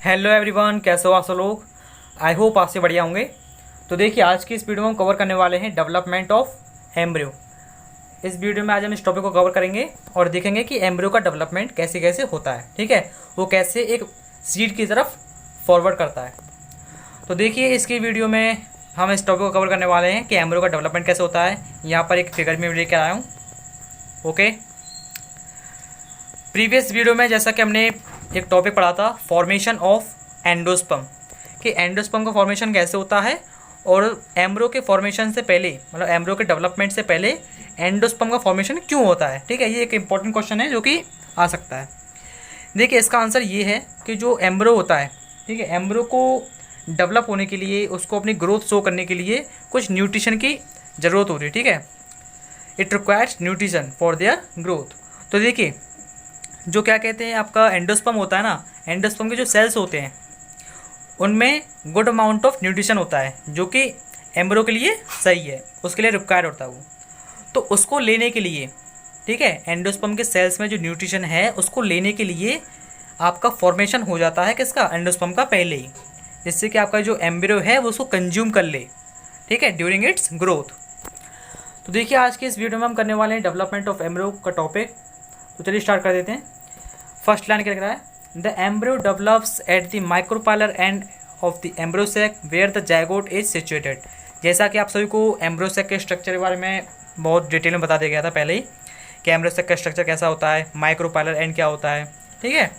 Hello everyone, कैसे हो आप सब लोग। आई होप आपसे बढ़िया होंगे। तो देखिए, आज की इस वीडियो में हम कवर करने वाले हैं डेवलपमेंट ऑफ एम्ब्रियो। इस वीडियो में आज हम इस टॉपिक को कवर करेंगे और देखेंगे कि एम्ब्रियो का डेवलपमेंट कैसे कैसे होता है। ठीक है, वो कैसे एक सीड की तरफ फॉरवर्ड करता है। तो देखिए, इसकी वीडियो में हम इस टॉपिक को कवर करने वाले हैं कि एम्ब्रियो का डेवलपमेंट कैसे होता है। यहाँ पर एक फिगर में लेकर आया हूँ। ओके, प्रीवियस वीडियो में जैसा कि हमने एक टॉपिक पढ़ा था, फॉर्मेशन ऑफ एंडोस्पर्म, कि एंडोस्पर्म का फॉर्मेशन कैसे होता है और एम्ब्रियो के फॉर्मेशन से पहले, मतलब एम्ब्रियो के डेवलपमेंट से पहले एंडोस्पर्म का फॉर्मेशन क्यों होता है। ठीक है, ये एक इंपॉर्टेंट क्वेश्चन है जो कि आ सकता है। देखिए, इसका आंसर ये है कि जो एम्ब्रियो होता है, ठीक है, एम्ब्रियो को डेवलप होने के लिए, उसको अपनी ग्रोथ शो करने के लिए कुछ न्यूट्रिशन की ज़रूरत होती है। ठीक है, it requires nutrition for their growth. तो देखिए, जो क्या कहते हैं, आपका एंडोस्पर्म होता है ना, एंडोस्पर्म के जो सेल्स होते हैं उनमें गुड अमाउंट ऑफ न्यूट्रिशन होता है, जो कि एम्ब्रियो के लिए सही है, उसके लिए रिक्वायर्ड होता है वो। तो उसको लेने के लिए, ठीक है, एंडोस्पर्म के सेल्स में जो न्यूट्रिशन है उसको लेने के लिए आपका फॉर्मेशन हो जाता है किसका, एंडोस्पर्म का पहले ही, जिससे कि आपका जो एम्ब्रियो है वो उसको कंज्यूम कर ले, ठीक है, ड्यूरिंग इट्स ग्रोथ। तो देखिए, आज के इस वीडियो में हम करने वाले हैं डेवलपमेंट ऑफ एम्ब्रियो का टॉपिक। तो चलिए स्टार्ट कर देते हैं। फर्स्ट लाइन क्या लिख रहा है, the embryo develops at the micropylar end of the embryo sac where the zygote is situated. जैसा कि आप सभी को एम्ब्रियो सैक के स्ट्रक्चर के बारे में बहुत डिटेल में बता दिया गया था पहले ही, कि एम्ब्रियो सैक का स्ट्रक्चर कैसा होता है, माइक्रोपाइलर एंड क्या होता है। ठीक है,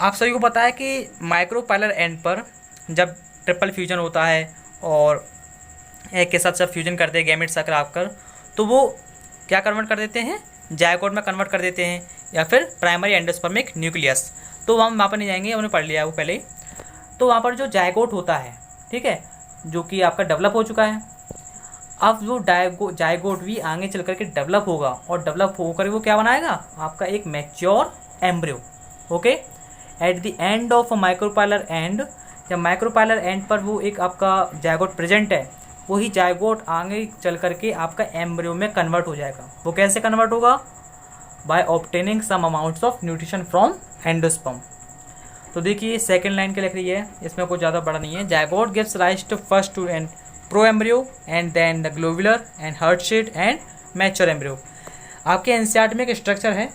आप सभी को पता है कि माइक्रोपाइलर एंड पर जब ट्रिपल फ्यूजन होता है और एक के साथ सब फ्यूजन करते हैं गैमेट्स आकर आकर, तो वो क्या कन्वर्ट कर देते हैं, जायगोट में कन्वर्ट कर देते हैं, या फिर प्राइमरी एंडोस्पर्मिक न्यूक्लियस। तो हम वहाँ पर नहीं जाएंगे, हमने पढ़ लिया है वो पहले ही। तो वहाँ पर जो जायगोट होता है, ठीक है, जो कि आपका डेवलप हो चुका है, अब वो जायगोट भी आगे चल करके डेवलप होगा और डेवलप होकर वो क्या बनाएगा, आपका एक mature embryo. Okay, at the end of micropylar and, जब माइक्रोपाइलर एंड पर वो एक आपका जायगोट प्रेजेंट है, वही जायगोट आगे चल करके आपका एम्ब्रियो में कन्वर्ट हो जाएगा। वो कैसे कन्वर्ट होगा, by obtaining some amounts of nutrition from endosperm. तो देखिए, सेकंड लाइन क्या लिख रही है, इसमें कुछ ज़्यादा बड़ा नहीं है। Zygote gives rise to first to and proembryo and then the globular and heart shaped and mature embryo. आपके एनसीईआरटी में एक स्ट्रक्चर है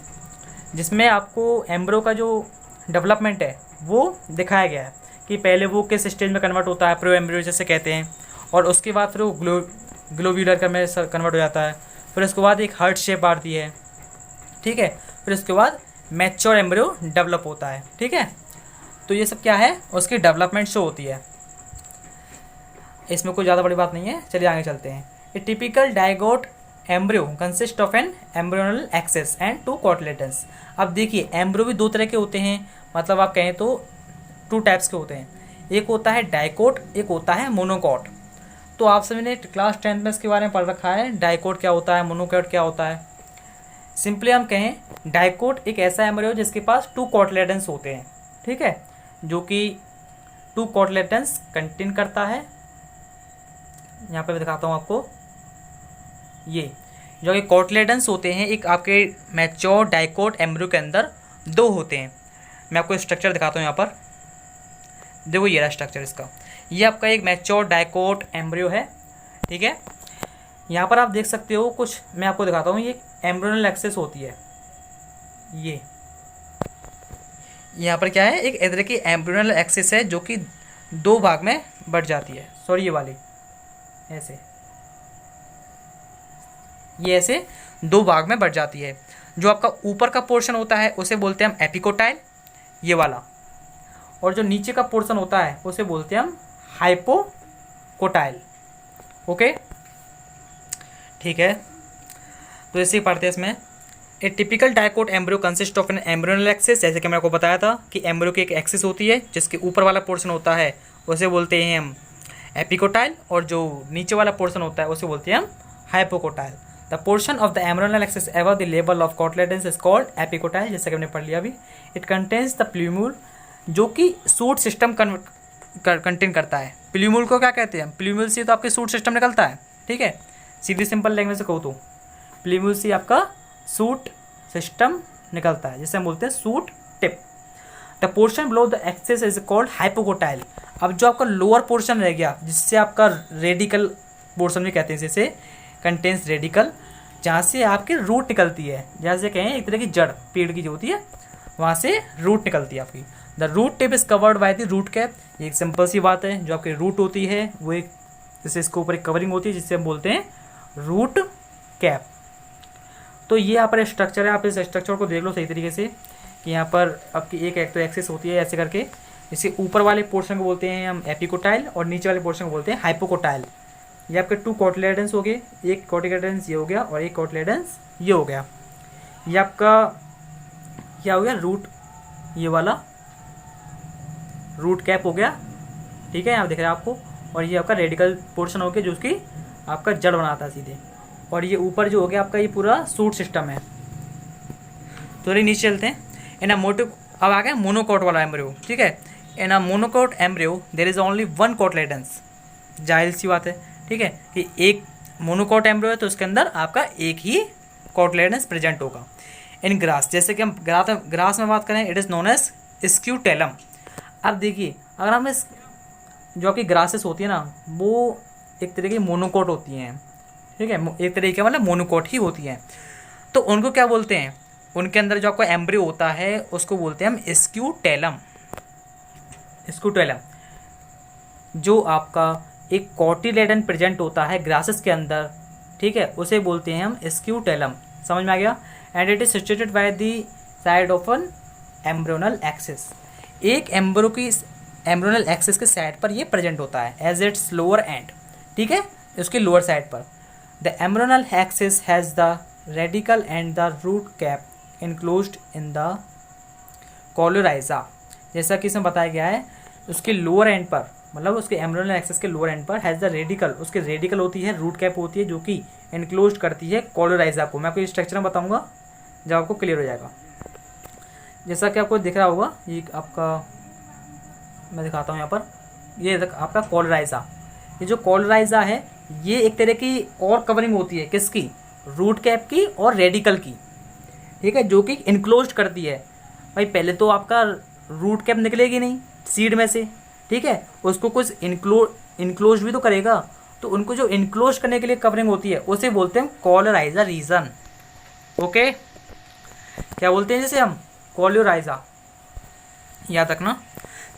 जिसमें आपको एम्ब्रियो का जो डेवलपमेंट है वो दिखाया गया है कि पहले वो किस स्टेज में कन्वर्ट होता है, प्रो एम्ब्रियो जैसे कहते हैं, और उसके बाद फिर वो ग्लोब्यूलर में कन्वर्ट हो जाता है, फिर उसके बाद एक हार्ट शेप आती है, ठीक है, फिर उसके बाद मैच्योर एम्ब्रियो डेवलप होता है। ठीक है, तो ये सब क्या है, उसकी डेवलपमेंट शो होती है, इसमें कोई ज़्यादा बड़ी बात नहीं है। चलिए आगे चलते हैं। A typical dicot embryo consist of an embryonal axis and two cotyledons. अब देखिए, एम्ब्रियो भी दो तरह के होते हैं, मतलब आप कहें तो टू टाइप्स के होते हैं, एक होता है डाइकोट, एक होता है मोनोकॉट। तो आप सभी ने क्लास 10 में इसके बारे में पढ़ रखा है, डाइकोट क्या होता है, मोनोकॉट क्या होता है। सिंपली हम कहें, डाइकोट एक ऐसा एम्ब्रियो जिसके पास टू कॉटलेटन्स होते हैं, ठीक है, जो कि टू कॉटलेटन्स कंटेन करता है। यहाँ पे मैं दिखाता हूँ आपको, ये जो कि कॉटलेटन्स होते हैं एक आपके मैच्योर डाइकोट एम्ब्रियो के अंदर दो होते हैं। मैं आपको स्ट्रक्चर दिखाता हूँ। यहाँ पर देखो, ये रहा स्ट्रक्चर इसका, ये आपका एक मैच्योर डाइकोट एम्ब्रियो है। ठीक है, यहाँ पर आप देख सकते हो कुछ, मैं आपको दिखाता हूँ, ये एम्ब्रियोनल एक्सेस होती है, ये यहाँ पर क्या है, एक इधर की एम्ब्रियोनल एक्सेस है जो कि दो भाग में बढ़ जाती है। सॉरी, ये वाली ऐसे, ये ऐसे दो भाग में बढ़ जाती है। जो आपका ऊपर का पोर्शन होता है उसे बोलते हैं हम एपिकोटाइल, ये वाला, और जो नीचे का पोर्शन होता है उसे बोलते हैं हम हाइपोकोटाइल। ओके, ठीक है, तो ऐसे ही पढ़ते हैं इसमें। A typical dicot embryo consist of an embryonal axis, जैसे कि मैंने आपको बताया था कि एम्ब्रियो की एक एक्सिस होती है जिसके ऊपर वाला पोर्शन होता है उसे बोलते हैं हम एपिकोटाइल, और जो नीचे वाला पोर्शन होता है उसे बोलते हैं हम hypocotyl. The portion of the embryonal axis above the level of cotyledons is called epicotyl, जैसे कि हमने पढ़ लिया अभी। इट कंटेन्स द प्ल्यूम्यूल, जो कि सूट सिस्टम कंटेन करता है। प्ल्यूम्यूल को क्या कहते हैं, प्ल्यूम्यूल से तो आपके सूट सिस्टम निकलता है। ठीक है, सीधी सिंपल लैंग्वेज से कहूँ तो प्ल्यूम्यूल से आपका सूट सिस्टम निकलता है, जिसे हम बोलते हैं suit tip. The portion below the axis is called hypocotyl. अब जो आपका लोअर पोर्शन रह गया जिससे आपका रेडिकल पोर्शन भी कहते हैं, जैसे कंटेंस रेडिकल, जहाँ से आपकी रूट निकलती है, जैसे कहें एक तरह की जड़ पेड़ की जो होती है वहाँ से रूट निकलती है आपकी। The root tip is covered by the root cap. ये एक सिंपल सी बात है, जो आपकी रूट होती है वो एक जैसे इसके ऊपर एक कवरिंग होती है जिससे हम बोलते हैं रूट कैप। तो ये यहाँ पर स्ट्रक्चर है, आप इस स्ट्रक्चर को देख लो सही तरीके से कि यहाँ पर आपकी एक तो एक्सिस होती है ऐसे करके, इसके ऊपर वाले पोर्शन को बोलते हैं हम एपिकोटाइल और नीचे वाले पोर्शन को बोलते हैं हाइपोकोटाइल। ये आपके 2 कोटिलेडन्स हो गए, एक कोटिलेडन्स ये हो गया और एक कोटिलेडन्स ये हो गया। ये आपका क्या हो गया रूट, ये वाला रूट कैप हो गया, ठीक है, यहाँ देख रहे हैं आपको। और ये आपका रेडिकल पोर्शन हो गया जो उसकी आपका जड़ बनाता है सीधे। और ये ऊपर जो हो गया आपका ये पूरा सूट सिस्टम है। तो नीचे चलते हैं। इन अ मोटिव, अब आ गया मोनोकोट वाला एम्ब्रियो, ठीक है। In a monocot embryo there is only 1 cotyledons. जाहिर सी बात है, ठीक है, कि एक मोनोकोट एम्ब्रियो है तो उसके अंदर आपका एक ही कोटिलेडन्स प्रेजेंट होगा। इन ग्रास, जैसे कि हम ग्रास में बात करें, it is known as scutellum. अब देखिए अगर हम इस जो आपकी ग्रासेस होती है ना वो एक तरह की मोनोकोट होती हैं, ठीक है, एक तरीके मतलब मोनोकोट ही होती हैं। तो उनको क्या बोलते हैं, उनके अंदर जो आपका एम्ब्रियो होता है उसको बोलते हैं हम स्क्यूटेलम। स्क्यूटेलम जो आपका एक कोटिलेडन प्रेजेंट होता है ग्रासेस के अंदर, ठीक है, उसे बोलते हैं हम स्क्यूटेलम। समझ में आ गया। And it is situated by the side of an embryonal axis. एक एम्ब्रियो की एम्ब्रियोनल एक्सिस के साइड पर ये प्रेजेंट होता है एज इट्स लोअर एंड, ठीक है, उसके लोअर साइड पर। The embryonal axis has the radicle and the root cap enclosed in the coleorhiza. जैसा कि इसमें बताया गया है उसके लोअर एंड पर, मतलब उसके एम्ब्रियोनल एक्सिस के लोअर एंड पर हैज़ द रेडिकल, उसके रेडिकल होती है, रूट कैप होती है जो कि इनक्लोज करती है कोलोराइजा को। मैं आपको स्ट्रक्चर में बताऊंगा जब आपको क्लियर हो जाएगा। जैसा कि आपको दिख रहा होगा, ये आपका मैं दिखाता हूँ यहाँ पर, ये आपका कोलोराइजा। ये जो कोलोराइजा है ये एक तरह की और कवरिंग होती है, किसकी, रूट कैप की और रेडिकल की, ठीक है, जो कि इनक्लोज करती है। भाई पहले तो आपका रूट कैप निकलेगी नहीं सीड में से, ठीक है, उसको कुछ इनक्लोज भी तो करेगा। तो उनको जो इनक्लोज करने के लिए कवरिंग होती है उसे बोलते हैं कोलोराइजा रीजन। ओके, क्या बोलते हैं जैसे हम कोलोराइजा, याद रखना।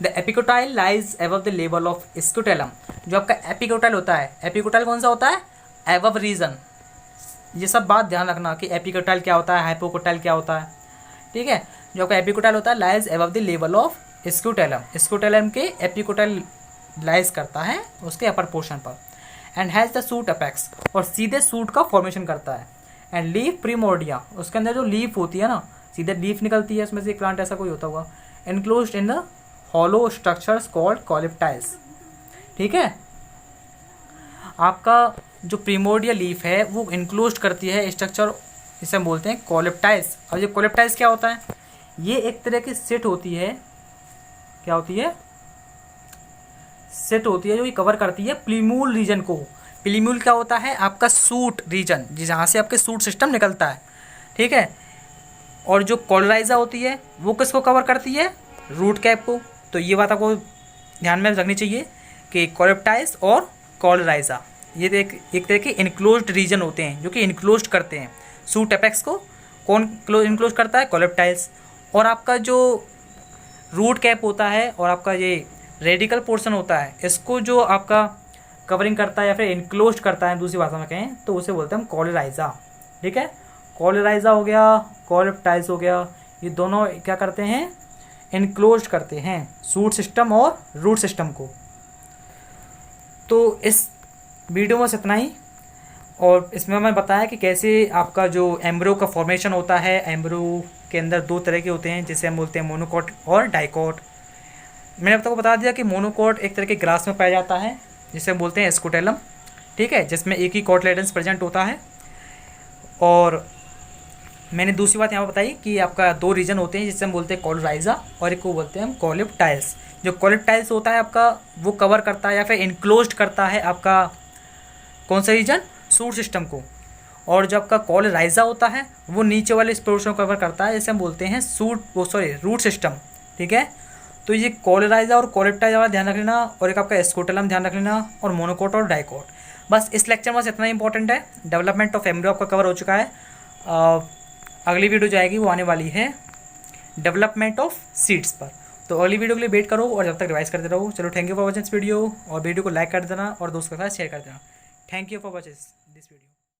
The epicotyl lies above the level of scutellum. जो आपका एपिकोटाइल होता है, एपिकोटाइल कौन सा होता है, एबव रीजन। ये सब बात ध्यान रखना कि एपिकोटाइल क्या होता है, हाइपोकोटाइल क्या होता है, ठीक है। जो आपका एपिकोटाइल होता है lies above the level of scutellum, scutellum के एपिकोटाइल लाइज करता है उसके अपर पोर्शन पर। And has the suit apex, और सीधे सूट का फॉर्मेशन करता है। एंड लीफ प्रीमोर्डिया, उसके अंदर जो लीफ होती है ना, सीधे लीफ निकलती है उसमें से, एक प्लांट ऐसा कोई होता होगा। Enclosed in the hollow structures called coleoptiles, ठीक है। आपका जो प्रीमोर्डियल लीफ है वो इनक्लोज्ड करती है स्ट्रक्चर, इसे हम बोलते हैं कॉलिप्टाइल्स। और ये कॉलिप्टाइल्स क्या होता है, ये एक तरह की सेट होती है, क्या होती है, सेट होती है जो ये कवर करती है प्लीम्यूल रीजन को। प्लीम्यूल क्या होता है, आपका सूट रीजन, जहाँ से आपके सूट सिस्टम निकलता है, ठीक है। और जो कोलोराइजा होती है वो किसको कवर करती है, रूट कैप को। तो ये बात आपको ध्यान में रखनी चाहिए कि कोलिप्टाइल्स और कोलोराइजा ये एक तरह के इनक्लोज्ड रीजन होते हैं जो कि इनक्लोज्ड करते हैं सूट एपेक्स को। कौन इनक्लोज करता है, कोलिप्टाइल्स। और आपका जो रूट कैप होता है और आपका ये रेडिकल पोर्शन होता है, इसको जो आपका कवरिंग करता है या फिर इनक्लोज करता है, दूसरी भाषा में कहें तो उसे बोलते हैं हम कोलोराइजा, ठीक है। कोलोराइजा हो गया, कोलिप्टाइल्स हो गया, ये दोनों क्या करते हैं, इनक्लोज करते हैं सूट सिस्टम और रूट सिस्टम को। तो इस वीडियो में इतना ही, और इसमें मैं बताया कि कैसे आपका जो एम्ब्रियो का फॉर्मेशन होता है। एम्ब्रियो के अंदर 2 तरह के होते हैं जिसे हम बोलते हैं मोनोकोट और डाइकोट। मैंने अब तक बता दिया कि मोनोकोट एक तरह के ग्रास में पाया जाता है जिसे हम बोलते हैं स्क्यूटेलम, ठीक है, जिसमें एक ही कोटिलेडन्स प्रेजेंट होता है। और मैंने दूसरी बात यहाँ बताई कि आपका 2 रीजन होते हैं जिससे हम बोलते हैं कोलोराइजा, और एक को बोलते हैं हम कोलिप्टाइल्स। जो कोलिप्टाइल्स होता है आपका वो कवर करता है या फिर इनक्लोज्ड करता है आपका कौन सा रीजन, सूट सिस्टम को। और जो आपका कोलोराइजा होता है वो नीचे वाले इस पोर्शन को कवर करता है, जिसे हम बोलते हैं रूट सिस्टम, ठीक है। तो ये कोलेराइजा और कोलेप्टाइजा वाला ध्यान रख लेना, और एक आपका एस्कोटेलम ध्यान रख लेना, और मोनोकोट और डाइकोट। बस इस लेक्चर में बस इतना इंपॉर्टेंट है। डेवलपमेंट ऑफ एम्ब्रियो आपका कवर हो चुका है। अगली वीडियो जाएगी वो आने वाली है डेवलपमेंट ऑफ सीड्स पर। तो अगली वीडियो के लिए वेट करो और जब तक रिवाइज करते रहो। चलो, thank you for watching this video, और वीडियो को लाइक कर देना और दोस्तों के साथ शेयर कर देना। Thank you for watching this video.